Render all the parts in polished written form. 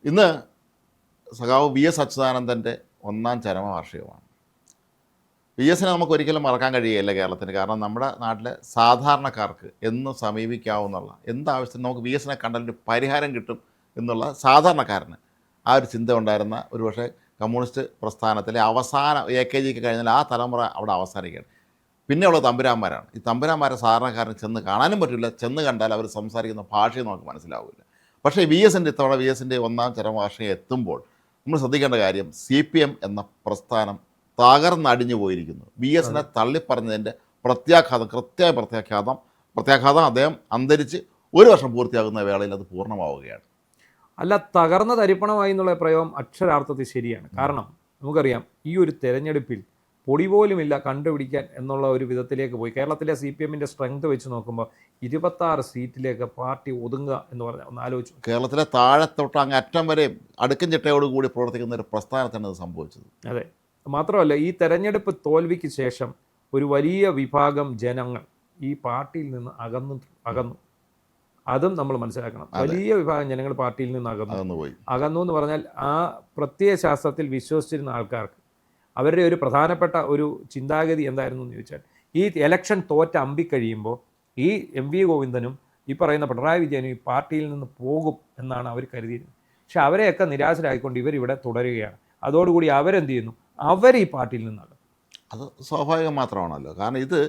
ഇന്ന് സഖാവ് V S അച്യുതാനന്ദൻ്റെ ഒന്നാം ചരമവാർഷികമാണ്. വി എസിനെ നമുക്ക് ഒരിക്കലും മറക്കാൻ കഴിയുകയില്ല കേരളത്തിന്. കാരണം നമ്മുടെ നാട്ടിലെ സാധാരണക്കാർക്ക് എന്നും സമീപിക്കാവുന്നുള്ള എന്താവശ്യത്തിനും നമുക്ക് വി എസിനെ കണ്ടാൽ ഒരു പരിഹാരം കിട്ടും എന്നുള്ള സാധാരണക്കാരന് ആ ഒരു ചിന്ത ഉണ്ടായിരുന്ന ഒരുപക്ഷെ കമ്മ്യൂണിസ്റ്റ് പ്രസ്ഥാനത്തിലെ അവസാന AKGക്ക് കഴിഞ്ഞാൽ ആ തലമുറ അവിടെ അവസാനിക്കുകയാണ്. പിന്നെയുള്ള തമ്പുരാന്മാരാണ്. ഈ തമ്പുരാന്മാരെ സാധാരണക്കാരന് ചെന്ന് കാണാനും പറ്റില്ല, ചെന്ന് കണ്ടാൽ അവർ സംസാരിക്കുന്ന ഭാഷയും നമുക്ക് മനസ്സിലാവില്ല. പക്ഷേ വി എസിൻ്റെ ഇത്തവണ വി എസിൻ്റെ ഒന്നാം ചരമവാർഷികം എത്തുമ്പോൾ നമ്മൾ ശ്രദ്ധിക്കേണ്ട കാര്യം CPM എന്ന പ്രസ്ഥാനം തകർന്നടിഞ്ഞു പോയിരിക്കുന്നു. വി എസിനെ തള്ളിപ്പറഞ്ഞതിൻ്റെ കൃത്യമായ പ്രത്യാഘാതം അദ്ദേഹം അന്തരിച്ച് 1 വർഷം പൂർത്തിയാകുന്ന വേളയിൽ അത് പൂർണ്ണമാവുകയാണ്. അല്ല, തകർന്ന തരിപ്പണമായി എന്നുള്ള പ്രയോഗം അക്ഷരാർത്ഥത്തിൽ ശരിയാണ്. കാരണം നമുക്കറിയാം, ഈ ഒരു തെരഞ്ഞെടുപ്പിൽ പൊടി പോലുമില്ല കണ്ടുപിടിക്കാൻ എന്നുള്ള ഒരു വിധത്തിലേക്ക് പോയി. കേരളത്തിലെ CPMൻ്റെ സ്ട്രെങ്ത് വെച്ച് നോക്കുമ്പോൾ 26 സീറ്റിലേക്ക് പാർട്ടി ഒതുങ്ങുക എന്ന് പറഞ്ഞാൽ ഒന്ന് ആലോചിച്ചു. കേരളത്തിലെ താഴെത്തൊട്ട് അങ്ങ് അറ്റം വരെ അടുക്കും ചിട്ടയോടുകൂടി പ്രവർത്തിക്കുന്ന ഒരു പ്രസ്ഥാനത്താണ് ഇത് സംഭവിച്ചത്. അതെ, മാത്രമല്ല ഈ തെരഞ്ഞെടുപ്പ് തോൽവിക്ക് ശേഷം ഒരു വലിയ വിഭാഗം ജനങ്ങൾ ഈ പാർട്ടിയിൽ നിന്ന് അകന്നു. അതും നമ്മൾ മനസ്സിലാക്കണം. വലിയ വിഭാഗം ജനങ്ങൾ പാർട്ടിയിൽ നിന്ന് അകന്നു എന്ന് പറഞ്ഞാൽ ആ പ്രത്യയ ശാസ്ത്രത്തിൽ വിശ്വസിച്ചിരുന്ന ആൾക്കാർക്ക് അവരുടെ ഒരു പ്രധാനപ്പെട്ട ഒരു ചിന്താഗതി എന്തായിരുന്നു എന്ന് ചോദിച്ചാൽ, ഈ ഇലക്ഷൻ തോറ്റ അമ്പിക്കഴിയുമ്പോൾ ഈ MV ഗോവിന്ദനും ഈ പറയുന്ന പിണറായി വിജയനും ഈ പാർട്ടിയിൽ നിന്ന് പോകും എന്നാണ് അവർ കരുതിയിരുന്നത്. പക്ഷെ അവരെയൊക്കെ നിരാശരായിക്കൊണ്ട് ഇവരിവിടെ തുടരുകയാണ്. അതോടുകൂടി അവരെന്ത് ചെയ്യുന്നു? അവർ ഈ പാർട്ടിയിൽ നിന്നാകും. അത് സ്വാഭാവികം മാത്രമാണല്ലോ. കാരണം ഇത്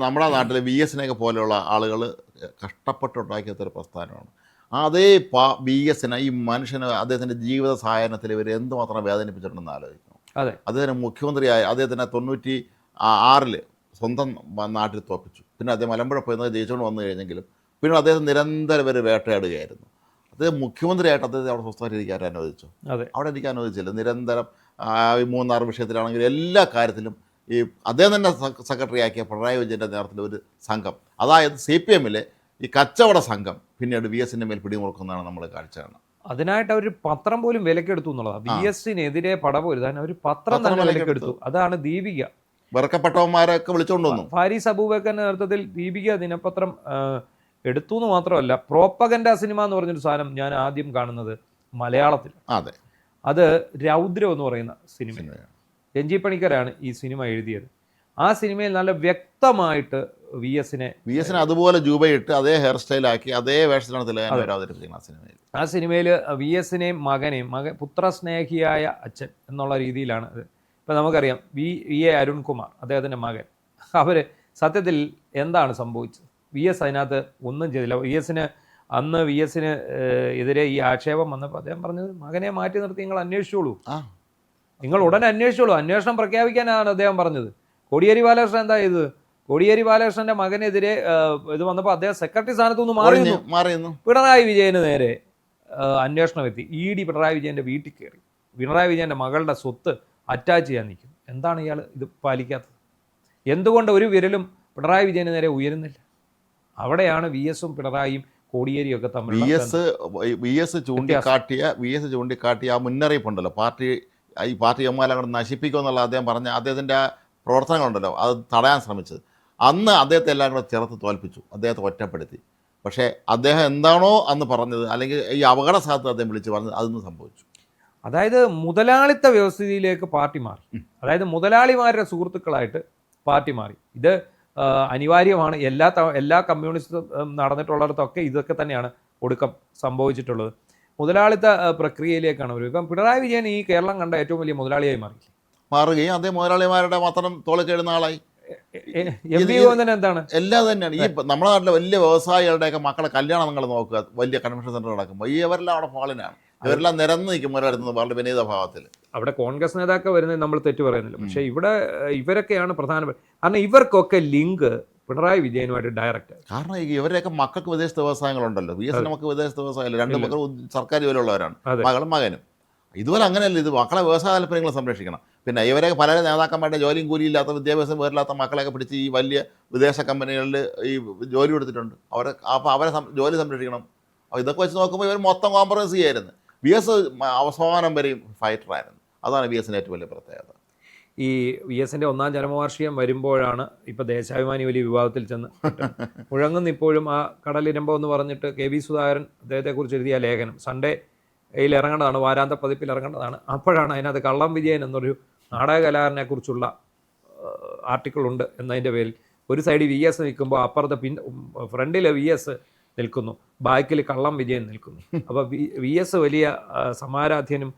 നമ്മുടെ നാട്ടിലെ വി എസിനെയൊക്കെ പോലെയുള്ള ആളുകൾ കഷ്ടപ്പെട്ടുണ്ടാക്കിയത്തൊരു പ്രസ്ഥാനമാണ്. അതേ വി എസിനെ ഈ മനുഷ്യന് അദ്ദേഹത്തിൻ്റെ ജീവിത സായാഹ്നത്തിൽ ഇവർ എന്തുമാത്രം വേദനിപ്പിച്ചിട്ടുണ്ടെന്ന് ആലോചിക്കണം. അതെ, അദ്ദേഹത്തിന് മുഖ്യമന്ത്രിയായ അദ്ദേഹത്തിനെ 96 സ്വന്തം നാട്ടിൽ തോൽപ്പിച്ചു. പിന്നെ അദ്ദേഹം മലമ്പുഴ പോയിരുന്നത് ജയിച്ചുകൊണ്ട് വന്നു കഴിഞ്ഞെങ്കിലും പിന്നെ അദ്ദേഹം നിരന്തരം ഇവർ വേട്ടയാടുകയായിരുന്നു. അദ്ദേഹം മുഖ്യമന്ത്രിയായിട്ട് അദ്ദേഹത്തെ അവിടെ സ്വസ്ഥമായിട്ട് ഇരിക്കാൻ അനുവദിച്ചു? അവിടെ ഇരിക്കാൻ അനുവദിച്ചില്ല. നിരന്തരം ഈ 3-6 വിഷയത്തിലാണെങ്കിലും എല്ലാ കാര്യത്തിലും ഈ അദ്ദേഹം തന്നെ സെക്രട്ടറി ആക്കിയ പിണറായി വിജയൻ്റെ നേതൃത്വത്തിൽ ഒരു സംഘം, അതായത് CPMലെ ഈ കച്ചവട സംഘം പിന്നീട് വി എസിൻ്റെ മേൽ പിടിമുറുക്കുന്നതാണ് നമ്മൾ കാഴ്ച കാണുന്നത്. അതിനായിട്ട് അവർ പത്രം പോലും വിലക്കെടുത്തു എന്നുള്ളതാണ്. വി എസിനെതിരെ പടപൊരുതാൻ അവർ പത്രം തന്നെ വിലക്കെടുത്തു. അതാണ് ദീപിക. വെറുക്കപ്പെട്ടവന്മാരൊക്കെ വിളിച്ചുകൊണ്ട് വന്നു. ഫാരിസ് അബൂബക്കറിന്റെ നേതൃത്വത്തിൽ ദീപിക ദിനപത്രം എടുത്തു എന്ന് മാത്രമല്ല, പ്രോപ്പഗൻഡ സിനിമ എന്ന് പറഞ്ഞൊരു സാധനം ഞാൻ ആദ്യം കാണുന്നത് മലയാളത്തിൽ. അതെ, അത് രൗദ്രം എന്ന് പറയുന്ന സിനിമയാണ്. രഞ്ജി പണിക്കരാണ് ഈ സിനിമ എഴുതിയത്. ആ സിനിമയിൽ നല്ല വ്യക്തമായിട്ട് വി എസിനെ അതുപോലെ ജൂബയിട്ട് അതേ ഹെയർ സ്റ്റൈലാക്കി അതേ വേഷത്തിലാണ് ആ സിനിമയിൽ വി എസിനെയും പുത്രസ്നേഹിയായ അച്ഛൻ എന്നുള്ള രീതിയിലാണ് അത്. ഇപ്പം നമുക്കറിയാം വി.എ. അരുൺകുമാർ അദ്ദേഹത്തിൻ്റെ മകൻ. അവർ സത്യത്തിൽ എന്താണ് സംഭവിച്ചത്? വി എസ് അതിനകത്ത് ഒന്നും ചെയ്തില്ല. അന്ന് വി എസിന് എതിരെ ഈ ആക്ഷേപം വന്നപ്പോൾ അദ്ദേഹം പറഞ്ഞത്, മകനെ മാറ്റി നിർത്തി നിങ്ങൾ അന്വേഷിച്ചോളൂ, നിങ്ങൾ ഉടനെ അന്വേഷിച്ചോളൂ, അന്വേഷണം പ്രഖ്യാപിക്കാനാണ് അദ്ദേഹം പറഞ്ഞത്. കോടിയേരി ബാലകൃഷ്ണൻ എന്താ ചെയ്തത്? കോടിയേരി ബാലകൃഷ്ണന്റെ മകനെതിരെ ഇത് വന്നപ്പോൾ അദ്ദേഹം സെക്രട്ടറി സ്ഥാനത്തു നിന്ന് മാറിയിരുന്നു. പിണറായി വിജയന് നേരെ അന്വേഷണം എത്തി. ED പിണറായി വിജയന്റെ വീട്ടിൽ കയറി പിണറായി വിജയന്റെ മകളുടെ സ്വത്ത് അറ്റാച്ച് ചെയ്യാൻ നിൽക്കും. എന്താണ് ഇയാൾ ഇത് പാലിക്കാത്തത്? എന്തുകൊണ്ട് ഒരു വിരലും പിണറായി വിജയന് നേരെ ഉയരുന്നില്ല? അവിടെയാണ് വി എസും പിണറായിയും കോടിയേരിയും ഒക്കെ തമ്മിൽ വി എസ് ചൂണ്ടിക്കാട്ടിയ ആ മുന്നറിയിപ്പുണ്ടല്ലോ, ഈ പാർട്ടി എമ്മാലും അങ്ങോട്ട് നശിപ്പിക്കുമെന്നുള്ള അദ്ദേഹം പറഞ്ഞ അദ്ദേഹത്തിൻ്റെ ആ പ്രവർത്തനങ്ങളുണ്ടല്ലോ, അത് തടയാൻ ശ്രമിച്ചത്. അന്ന് അദ്ദേഹത്തെ എല്ലാം കൂടെ ചേർത്ത് തോൽപ്പിച്ചു, അദ്ദേഹത്തെ ഒറ്റപ്പെടുത്തി. പക്ഷേ അദ്ദേഹം എന്താണോ അന്ന് പറഞ്ഞത്, അല്ലെങ്കിൽ ഈ അപകട സാധ്യത അദ്ദേഹം വിളിച്ച് പറഞ്ഞത്, അതൊന്നും സംഭവിച്ചു. അതായത് മുതലാളിത്ത വ്യവസ്ഥയിലേക്ക് പാർട്ടി മാറി. അതായത് മുതലാളിമാരുടെ സുഹൃത്തുക്കളായിട്ട് പാർട്ടി മാറി. ഇത് അനിവാര്യമാണ്. എല്ലാ കമ്മ്യൂണിസ്റ്റ് നടന്നിട്ടുള്ളിടത്തൊക്കെ ഇതൊക്കെ തന്നെയാണ് ഒടുക്കം സംഭവിച്ചിട്ടുള്ളത്. മുതലാളിത്ത പ്രക്രിയയിലേക്കാണ് ഒരു. ഇപ്പം പിണറായി വിജയൻ ഈ കേരളം കണ്ട ഏറ്റവും വലിയ മുതലാളിയായി മാറുകയും അതേ മുതലാളിമാരുടെ മാത്രം തോളിൽ കയറുന്ന ആളായി. എന്താണ് എല്ലാം തന്നെയാണ്. ഈ നമ്മുടെ നാട്ടിലെ വലിയ വ്യവസായികളുടെയൊക്കെ മക്കളെ കല്യാണം നിങ്ങൾ നോക്കുക, വലിയ കൺവെൻഷൻ സെന്റർ നടക്കുമ്പോൾ ഇവരെല്ലാം അവിടെ ഫോളിനാണ്. ഇവരെല്ലാം നിരന്ന് നിൽക്കും ഒരിടത്തുനിന്ന് വളരെ വിനീത ഭാവത്തിൽ. അവിടെ കോൺഗ്രസ് നേതാക്കൾ വരുന്നത് നമ്മൾ തെറ്റു പറയുന്നില്ല. പക്ഷേ ഇവിടെ ഇവരൊക്കെയാണ് പ്രധാനപ്പെട്ട. കാരണം ഇവർക്കൊക്കെ ലിങ്ക് പിണറായി വിജയനുമായിട്ട് ഡയറക്റ്റ്. കാരണം ഇവരുടെയൊക്കെ മക്കൾക്ക് വിദേശ വ്യവസായങ്ങളുണ്ടല്ലോ. വി എസ് നമുക്ക് വിദേശ വ്യവസായമില്ല. 2 മക്കൾ സർക്കാർ ജോലിയുള്ളവരാണ്, മകളും മകനും. ഇതുപോലെ അങ്ങനെയല്ല. ഇത് മക്കളെ വ്യവസായ താല്പര്യങ്ങൾ സംരക്ഷിക്കണം. പിന്നെ ഇവരെ പല നേതാക്കന്മാരുടെ ജോലിയും കൂലിയില്ലാത്ത വിദ്യാഭ്യാസം പേരില്ലാത്ത മക്കളെയൊക്കെ പിടിച്ച് ഈ വലിയ വിദേശ കമ്പനികളിൽ ഈ ജോലി കൊടുത്തിട്ടുണ്ട്. അപ്പോൾ അവരെ ജോലി സംരക്ഷിക്കണം. അപ്പോൾ ഇതൊക്കെ വെച്ച് നോക്കുമ്പോൾ ഇവർ മൊത്തം കോംപ്രമൈസ് ചെയ്യായിരുന്നു. വി എസ് അവസാനം വരെയും ഫൈറ്ററായിരുന്നു. അതാണ് വി എസിൻ്റെ ഏറ്റവും വലിയ പ്രത്യേകത. ഈ വി എസിൻ്റെ ഒന്നാം ചരമവാർഷികം വരുമ്പോഴാണ് ഇപ്പോൾ ദേശാഭിമാനി വലിയ വിവാദത്തിൽ ചെന്ന് മുഴങ്ങുന്ന. ഇപ്പോഴും ആ കടലിരമ്പം എന്ന് പറഞ്ഞിട്ട് KV സുധാകരൻ അദ്ദേഹത്തെക്കുറിച്ച് എഴുതിയ ലേഖനം സൺഡേ ഇതിൽ ഇറങ്ങേണ്ടതാണ്, വാരാന്ത പതിപ്പിൽ ഇറങ്ങേണ്ടതാണ്. അപ്പോഴാണ് അതിനകത്ത് കള്ളം വിജയൻ എന്നൊരു നാടകകലാകാരനെ കുറിച്ചുള്ള ആർട്ടിക്കിൾ ഉണ്ട് എന്നതിൻ്റെ പേരിൽ ഒരു സൈഡിൽ വി എസ് നിൽക്കുമ്പോൾ അപ്പുറത്തെ ഫ്രണ്ടിൽ വി എസ് നിൽക്കുന്നു, ബാക്കിൽ കള്ളം വിജയൻ നിൽക്കുന്നു. അപ്പോൾ വി എസ് വലിയ സമാരാധ്യനും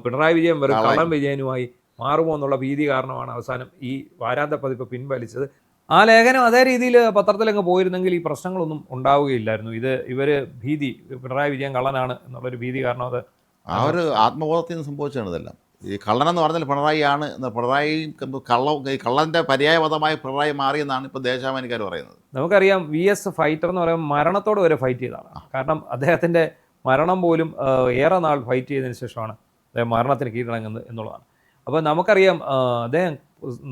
പിണറായി വിജയൻ വെറും കള്ളം വിജയനുമായി മാറുമോ എന്നുള്ള ഭീതി കാരണമാണ് അവസാനം ഈ വാരാന്ത പതിപ്പ് പിൻവലിച്ചത്. ആ ലേഖനം അതേ രീതിയിൽ പത്രത്തിലങ്ങ് പോയിരുന്നെങ്കിൽ ഈ പ്രശ്നങ്ങളൊന്നും ഉണ്ടാവുകയില്ലായിരുന്നു. ഇവർ ഭീതി, പിണറായി വിജയൻ കള്ളനാണ് എന്നുള്ളൊരു ഭീതി കാരണം അത് ആ ഒരു ആത്മബോധത്തിൽ നിന്ന് സംഭവിച്ചാണ് ഇതെല്ലാം. ഈ കള്ളനെന്ന് പറഞ്ഞാൽ പിണറായിയാണ്, പിണറായി കള്ളൻ്റെ പര്യായപദമായി പിണറായി മാറിയെന്നാണ് ഇപ്പോൾ ദേശാഭിമാനിക്കാർ പറയുന്നത്. നമുക്കറിയാം വി എസ് ഫൈറ്റർ എന്ന് പറയുമ്പോൾ മരണത്തോട് വരെ ഫൈറ്റ് ചെയ്തതാണ്. കാരണം അദ്ദേഹത്തിൻ്റെ മരണം പോലും ഏറെ നാൾ ഫൈറ്റ് ചെയ്തതിന് ശേഷമാണ് അദ്ദേഹം മരണത്തിന് കീഴടങ്ങുന്നത് എന്നുള്ളതാണ്. അപ്പോൾ നമുക്കറിയാം അദ്ദേഹം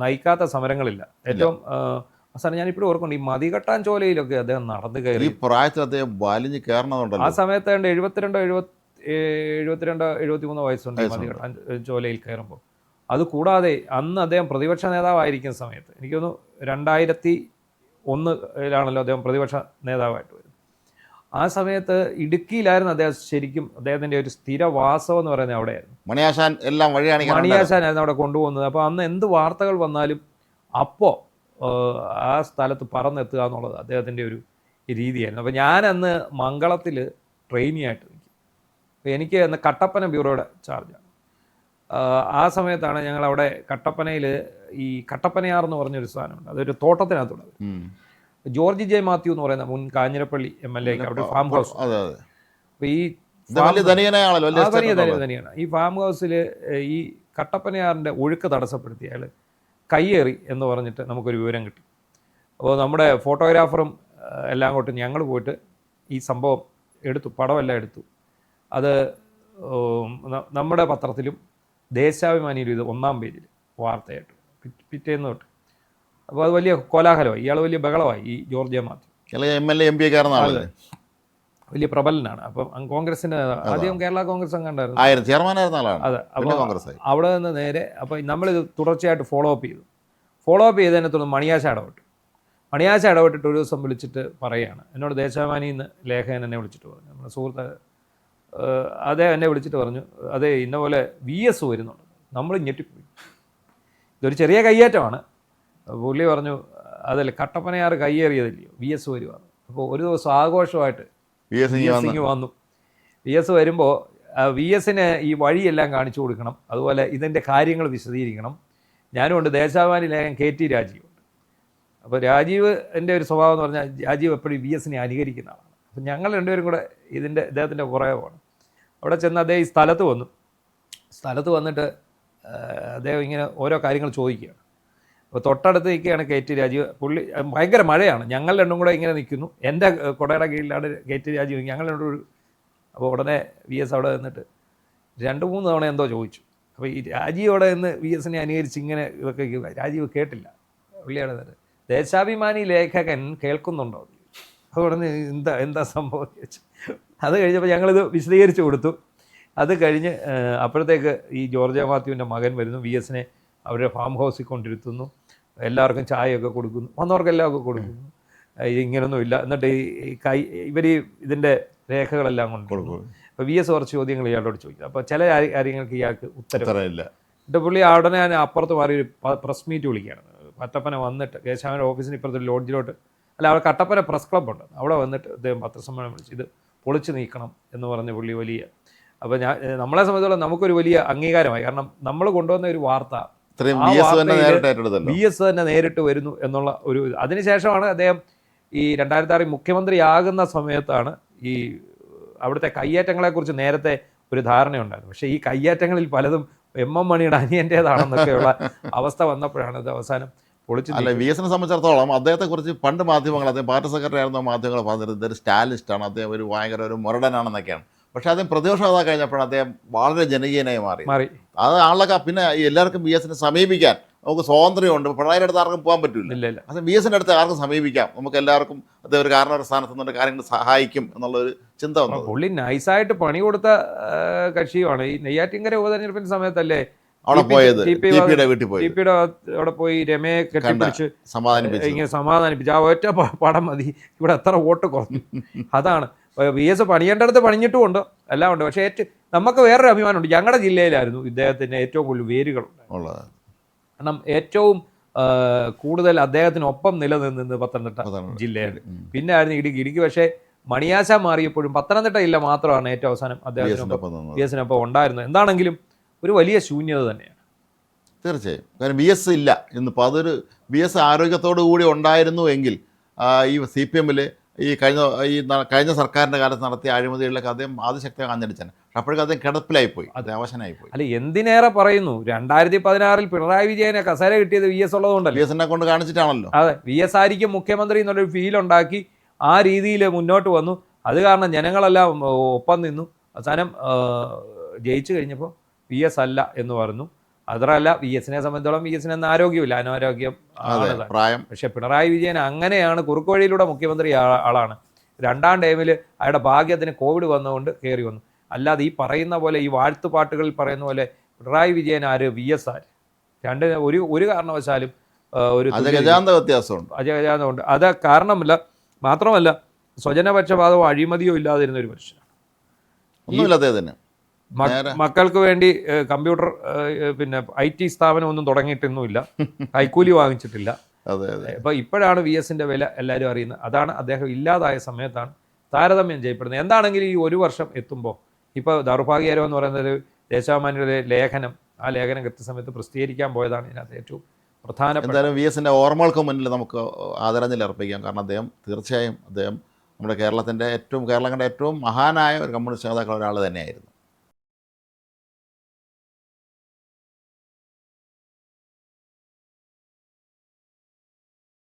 നയിക്കാത്ത സമരങ്ങളില്ല. ഏറ്റവും അവസാനം ഞാനിപ്പോഴും ഓർക്കുന്നുണ്ട്, ഈ മതികെട്ടാൻ ചോലയിലൊക്കെ അദ്ദേഹം നടന്നു കയറി. ഈ പ്രായത്തിൽ അദ്ദേഹം വലിഞ്ഞ് കയറണതുണ്ടല്ലോ. ആ സമയത്ത് 73 വയസ്സുണ്ട് മതികെട്ടാൻ ചോലയിൽ കയറുമ്പോൾ. അതുകൂടാതെ അന്ന് അദ്ദേഹം പ്രതിപക്ഷ നേതാവായിരിക്കുന്ന സമയത്ത്, എനിക്ക് തോന്നുന്നു 2001 അദ്ദേഹം പ്രതിപക്ഷ നേതാവായിട്ട് വരുന്നത്. ആ സമയത്ത് ഇടുക്കിയിലായിരുന്നു അദ്ദേഹം ശരിക്കും അദ്ദേഹത്തിൻ്റെ ഒരു സ്ഥിരവാസം എന്ന് പറയുന്നത് അവിടെയായിരുന്നു. മണിയാശാനായിരുന്നു അവിടെ കൊണ്ടുപോകുന്നത്. അപ്പോൾ അന്ന് എന്ത് വാർത്തകൾ വന്നാലും അപ്പോൾ ആ സ്ഥലത്ത് പറന്നെത്തുക എന്നുള്ളത് അദ്ദേഹത്തിൻ്റെ ഒരു രീതിയായിരുന്നു. അപ്പോൾ ഞാനന്ന് മംഗളത്തിൽ ട്രെയിനിയായിട്ട് നിൽക്കും. അപ്പോൾ എനിക്ക് അന്ന് കട്ടപ്പന ബ്യൂറോയുടെ ചാർജാണ്. ആ സമയത്താണ് ഞങ്ങളവിടെ കട്ടപ്പനയിൽ ഈ കട്ടപ്പനയാർ എന്ന് പറഞ്ഞൊരു സാധനമുണ്ട്, അതൊരു തോട്ടത്തിനകത്തുള്ളത്. ജോർജ് ജെ മാത്യു എന്ന് പറയുന്ന മുൻ കാഞ്ഞിരപ്പള്ളി MLA അവിടെ ഫാം ഹൗസ്. അപ്പോൾ ഈ ധനിയാണ്. ഈ ഫാം ഹൗസിൽ ഈ കട്ടപ്പനയാറിൻ്റെ ഒഴുക്ക് തടസ്സപ്പെടുത്തി അയാൾ കയ്യേറി എന്ന് പറഞ്ഞിട്ട് നമുക്കൊരു വിവരം കിട്ടി. അപ്പോൾ നമ്മുടെ ഫോട്ടോഗ്രാഫറും എല്ലാം കൊണ്ട് ഞങ്ങൾ പോയിട്ട് ഈ സംഭവം എടുത്തു, പടമെല്ലാം എടുത്തു. അത് നമ്മുടെ പത്രത്തിലും ദേശാഭിമാനിയിലും ഇത് 1-ാം പേജിൽ വാർത്തയായിട്ട് പിറ്റേന്ന് തൊട്ട്. അപ്പോൾ അത് വലിയ കോലാഹലമായി, ഇയാൾ വലിയ ബഹളമായി. ഈ George J Mathew MLA MP വലിയ പ്രബലനാണ്. അപ്പം കോൺഗ്രസിന് ആദ്യം കേരള കോൺഗ്രസ് കണ്ടായിരുന്നു, അതെ. അപ്പോൾ അവിടെ നിന്ന് നേരെ അപ്പോൾ നമ്മളിത് തുടർച്ചയായിട്ട് ഫോളോ അപ്പ് ചെയ്തതിനെ തുടർന്ന് മണിയാശ ഇടപെട്ടിട്ട് ഒരു ദിവസം വിളിച്ചിട്ട് പറയുകയാണ്, എന്നോട് ദേശാഭിമാനിയിൽ നിന്ന് ലേഖകൻ എന്നെ വിളിച്ചിട്ട് പറഞ്ഞു, നമ്മുടെ സുഹൃത്ത് അദ്ദേഹം എന്നെ വിളിച്ചിട്ട് പറഞ്ഞു, അതേ ഇന്ന പോലെ VS വരുന്നുണ്ട്. നമ്മൾ ഞെട്ടിപ്പോയി. ഇതൊരു ചെറിയ കയ്യേറ്റമാണ്. പുള്ളി പറഞ്ഞു, അതല്ല കട്ടപ്പനയാറ് കയ്യേറിയതില്ലയോ, VS വരുവാണ്. അപ്പോൾ ഒരു ദിവസം ആഘോഷമായിട്ട് VS വന്നു. VS വരുമ്പോൾ VSന് ഈ വഴിയെല്ലാം കാണിച്ചു കൊടുക്കണം, അതുപോലെ ഇതിൻ്റെ കാര്യങ്ങൾ വിശദീകരിക്കണം. ഞാനുമുണ്ട്, ദേശാഭിമാനി ലേഖകൻ KT രാജീവ് ഉണ്ട്. അപ്പോൾ രാജീവിൻ്റെ ഒരു സ്വഭാവം എന്ന് പറഞ്ഞാൽ രാജീവ് എപ്പോഴും VSനെ അനുകരിക്കുന്ന ആളാണ്. അപ്പം ഞങ്ങൾ രണ്ടുപേരും കൂടെ അദ്ദേഹത്തിൻ്റെ പുറകെ പോകണം. അവിടെ ചെന്ന് അദ്ദേഹം ഈ സ്ഥലത്ത് വന്നിട്ട് അദ്ദേഹം ഇങ്ങനെ ഓരോ കാര്യങ്ങൾ ചോദിക്കുകയാണ്. അപ്പോൾ തൊട്ടടുത്ത് നിൽക്കുകയാണ് KT രാജീവ്. പുള്ളി ഭയങ്കര മഴയാണ്, ഞങ്ങൾ രണ്ടും കൂടെ ഇങ്ങനെ നിൽക്കുന്നു. എൻ്റെ കുടയുടെ കീഴിലാണ് KT രാജീവ്, ഞങ്ങൾ രണ്ടും. അപ്പോൾ ഉടനെ VS അവിടെ നിന്നിട്ട് 2-3 തവണ എന്തോ ചോദിച്ചു. അപ്പോൾ ഈ രാജീവ് അവിടെ നിന്ന് VSനെ അനുകരിച്ച് ഇങ്ങനെ ഇതൊക്കെ രാജീവ് കേട്ടില്ല. പുള്ളിയാണ് എന്നിട്ട്, ദേശാഭിമാനി ലേഖകൻ കേൾക്കുന്നുണ്ടോ? അപ്പോൾ ഉടനെ എന്താ സംഭവം ചോദിച്ചു. അത് കഴിഞ്ഞപ്പോൾ ഞങ്ങളിത് വിശദീകരിച്ച് കൊടുത്തു. അത് കഴിഞ്ഞ് അപ്പോഴത്തേക്ക് ഈ ജോർജ് മാത്യുവിൻ്റെ മകൻ വരുന്നു, VSനെ അവരുടെ ഫാം ഹൗസിൽ കൊണ്ടിരുത്തുന്നു, എല്ലാവർക്കും ചായയൊക്കെ കൊടുക്കുന്നു, വന്നവർക്കെല്ലാം ഒക്കെ കൊടുക്കുന്നു. ഇങ്ങനൊന്നുമില്ല. എന്നിട്ട് ഇവർ ഇതിൻ്റെ രേഖകളെല്ലാം കൊണ്ട് കൊടുക്കും. അപ്പോൾ VS കുറച്ച് ചോദ്യങ്ങൾ ഇയാളോട് ചോദിക്കും. അപ്പോൾ ചില കാര്യങ്ങൾക്ക് ഇയാൾക്ക് ഉത്തരവില്ല. എന്നിട്ട് പുള്ളി ഉടനെ ഞാൻ അപ്പുറത്ത് മാറി ഒരു പ്രസ് മീറ്റ് വിളിക്കുകയാണ്. കട്ടപ്പന വന്നിട്ട് ദേശാഭിമാനി ഓഫീസിന് ഇപ്പുറത്തൊരു ലോഡ്ജിലോട്ട്, അല്ല അവിടെ കട്ടപ്പന പ്രസ് ക്ലബ്ബുണ്ട്, അവിടെ വന്നിട്ട് അദ്ദേഹം പത്രസമ്മേളനം വിളിച്ച് ഇത് പൊളിച്ച് നീക്കണം എന്ന് പറഞ്ഞ് പുള്ളി വലിയ. അപ്പോൾ നമ്മളെ സംബന്ധിച്ചോളം നമുക്കൊരു വലിയ അംഗീകാരമായി. കാരണം നമ്മൾ കൊണ്ടുവന്ന ഒരു വാർത്ത VS തന്നെ നേരിട്ട് വരുന്നു എന്നുള്ള ഒരു. അതിനുശേഷമാണ് അദ്ദേഹം ഈ 2006 മുഖ്യമന്ത്രിയാകുന്ന സമയത്താണ് ഈ അവിടുത്തെ കയ്യേറ്റങ്ങളെക്കുറിച്ച് നേരത്തെ ഒരു ധാരണയുണ്ടായിരുന്നു. പക്ഷേ ഈ കയ്യേറ്റങ്ങളിൽ പലതും MM മണിയുടെ അനിയൻ്റേതാണെന്നൊക്കെയുള്ള അവസ്ഥ വന്നപ്പോഴാണ് ഇത് അവസാനം പൊളിച്ചു. അല്ല, VSനെ സംബന്ധിച്ചിടത്തോളം അദ്ദേഹത്തെക്കുറിച്ച് പണ്ട് മാധ്യമങ്ങൾ, അദ്ദേഹം പാർട്ടി സെക്രട്ടറി ആയിരുന്ന മാധ്യമങ്ങൾ പറഞ്ഞിരുന്നത് ഇതൊരു സ്റ്റാലിനിസ്റ്റാണ്, അദ്ദേഹം ഒരു ഭയങ്കര ഒരു മുരടനാണെന്നൊക്കെയാണ്. പക്ഷേ അദ്ദേഹം പ്രതിപക്ഷ നേതാവ് കഴിഞ്ഞപ്പോൾ അദ്ദേഹം വളരെ ജനകീയനായി മാറി. അത് ആളൊക്കെ പിന്നെ എല്ലാവർക്കും VSനെ സമീപിക്കാൻ നമുക്ക് സ്വാതന്ത്ര്യമുണ്ട്. പിണറായിയുടെ അടുത്ത് ആർക്കും പോകാൻ പറ്റില്ല. അത് VSന്റെ അടുത്ത് ആർക്കും സമീപിക്കാം, നമുക്ക് എല്ലാവർക്കും അദ്ദേഹം ഒരു കാരണവർ സ്ഥാനത്ത് നിന്നുകൊണ്ട് കാര്യങ്ങൾ സഹായിക്കും എന്നുള്ളൊരു ചിന്ത വന്നു. പുള്ളി നൈസായിട്ട് പണി കൊടുത്ത കക്ഷിയുമാണ്. ഈ നെയ്യാറ്റിൻകര ഉപതെരഞ്ഞെടുപ്പിന്റെ സമയത്തല്ലേ അവിടെ പോയത്, അവിടെ പോയി രമയെ കെട്ടിപ്പിടിച്ച് ഇങ്ങനെ സമാധാനിപ്പിച്ചു. ആ ഒറ്റ പടം മതി, ഇവിടെ എത്ര വോട്ട് കുറഞ്ഞു. അതാണ് VS പണിയേണ്ടടുത്ത് പണിഞ്ഞിട്ടുമുണ്ട്, എല്ലാം ഉണ്ട്. പക്ഷേ നമുക്ക് വേറൊരു അഭിമാനമുണ്ട്. ഞങ്ങളുടെ ജില്ലയിലായിരുന്നു ഇദ്ദേഹത്തിന് ഏറ്റവും കൂടുതൽ വേരുകളുണ്ടായത്. ഉള്ളത്. കാരണം ഏറ്റവും കൂടുതൽ അദ്ദേഹത്തിനൊപ്പം നിലനിന്നത് പത്തനംതിട്ട ജില്ലയിൽ. പിന്നെ ആയിരുന്നു ഇടുക്കി. പക്ഷേ മണിയാശ മാറിയപ്പോഴും പത്തനംതിട്ട ജില്ല മാത്രമാണ് ഏറ്റവും അവസാനം അദ്ദേഹത്തിനൊപ്പം VS-നൊപ്പം ഉണ്ടായിരുന്നത്. എന്താണെങ്കിലും ഒരു വലിയ ശൂന്യത തന്നെയാണ്. തീർച്ചയായും. കാരണം VS ഇല്ല ഇന്നിപ്പോൾ. അതൊരു VS ആരോഗ്യത്തോടു കൂടി ഉണ്ടായിരുന്നു എങ്കിൽ ഈ CPM-ൽ ഈ കഴിഞ്ഞ സർക്കാരിൻ്റെ കാലത്ത് നടത്തിയ അഴിമതികളിലൊക്കെ അദ്ദേഹം ആദിശക്തി കാഞ്ഞടിച്ചാണ്. അപ്പോഴേക്കും അദ്ദേഹം കിടപ്പിലായിപ്പോയി, അദ്ദേഹം അവശനായിപ്പോയി. അല്ല, എന്തിനേറെ പറയുന്നു, 2016 പിണറായി വിജയനെ കസേര കിട്ടിയത് VS ഉള്ളതുകൊണ്ടല്ലോ. VS-നെ കൊണ്ട് കാണിച്ചിട്ടാണല്ലോ. അതെ, VS ആയിരിക്കും മുഖ്യമന്ത്രി എന്നുള്ളൊരു ഫീൽ ഉണ്ടാക്കി ആ രീതിയിൽ മുന്നോട്ട് വന്നു. അത് കാരണം ജനങ്ങളെല്ലാം ഒപ്പം നിന്നു. അവസാനം ജയിച്ചു കഴിഞ്ഞപ്പോൾ VS അല്ല എന്ന് പറഞ്ഞു. അതല്ല, VS-നെ സംബന്ധിച്ചോളം VS-ന് എന്ന ആരോഗ്യമില്ല, അനാരോഗ്യം പ്രായം. പക്ഷെ പിണറായി വിജയൻ അങ്ങനെയാണ്, കുറുക്ക് വഴിയിലൂടെ മുഖ്യമന്ത്രി ആളാണ്. 2ാം ടൈമിൽ അയാളുടെ ഭാഗ്യത്തിന് കോവിഡ് വന്നുകൊണ്ട് കയറി വന്നു. അല്ലാതെ ഈ പറയുന്ന പോലെ, ഈ വാഴ്ത്തുപാട്ടുകളിൽ പറയുന്ന പോലെ പിണറായി വിജയൻ ആര്, VS ആര്, ഒരു കാരണവശാലും ഒരു അജഗജാന്ത വ്യത്യാസമുണ്ട്. അജഗജാന്തമുണ്ട്. അത് കാരണമല്ല, മാത്രമല്ല സ്വജനപക്ഷപാതമോ അഴിമതിയോ ഇല്ലാതിരുന്ന ഒരു മനുഷ്യനാണ്. ഒന്നുമില്ലാത്തതിന് മക്കൾക്ക് വേണ്ടി കമ്പ്യൂട്ടർ പിന്നെ IT സ്ഥാപനം ഒന്നും തുടങ്ങിയിട്ടൊന്നുമില്ല, കൈക്കൂലി വാങ്ങിച്ചിട്ടില്ല. അപ്പോൾ ഇപ്പോഴാണ് VS-ന്റെ വില എല്ലാവരും അറിയുന്നത്. അതാണ് അദ്ദേഹം ഇല്ലാതായ സമയത്താണ് താരതമ്യം ചെയ്യപ്പെടുന്നത്. എന്താണെങ്കിലും ഈ ഒരു വർഷം എത്തുമ്പോൾ, ഇപ്പോൾ ദൗർഭാഗ്യകരം എന്ന് പറയുന്നത് ദേശാഭിമാനിയുടെ ലേഖനം, ആ ലേഖനം കൃത്യസമയത്ത് പ്രസിദ്ധീകരിക്കാൻ പോയതാണ് ഇതിനകത്ത് ഏറ്റവും പ്രധാനപ്പെട്ട. എന്തായാലും VS-ന്റെ ഓർമ്മകൾക്ക് മുന്നിൽ നമുക്ക് ആദരാഞ്ജലി അർപ്പിക്കാം. കാരണം അദ്ദേഹം തീർച്ചയായും നമ്മുടെ കേരളം കണ്ട ഏറ്റവും മഹാനായ ഒരു കമ്മ്യൂണിസ്റ്റ് നേതാക്കൾ ഒരാൾ തന്നെയായിരുന്നു.